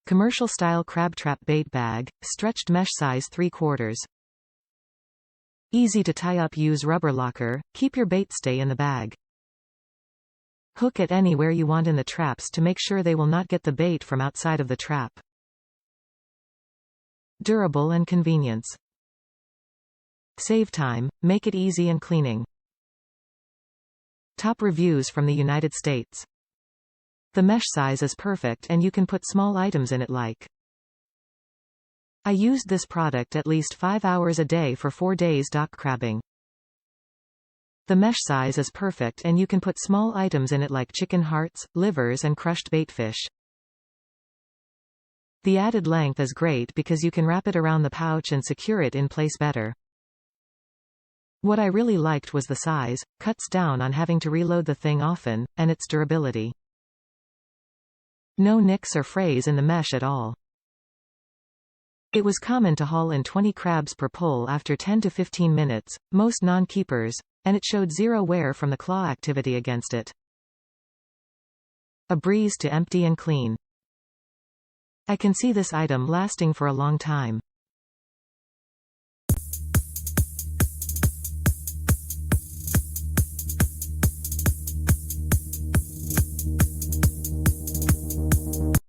Commercial style crab trap bait bag, stretched mesh size 3/4. Easy to tie up, use rubber locker, keep your bait stay in the bag. Hook it anywhere you want in the traps to make sure they will not get the bait from outside of the trap. Durable and convenience. Save time, make it easy and cleaning. Top reviews from the United States. The mesh size is perfect and you can put small items in it like. I used this product at least 5 hours a day for 4 days dock crabbing. The mesh size is perfect and you can put small items in it like chicken hearts, livers and crushed baitfish. The added length is great because you can wrap it around the pouch and secure it in place better. What I really liked was the size, cuts down on having to reload the thing often, and its durability. No nicks or frays in the mesh at all. It was common to haul in 20 crabs per pull after 10 to 15 minutes, most non-keepers, and it showed zero wear from the claw activity against it. A breeze to empty and clean. I can see this item lasting for a long time.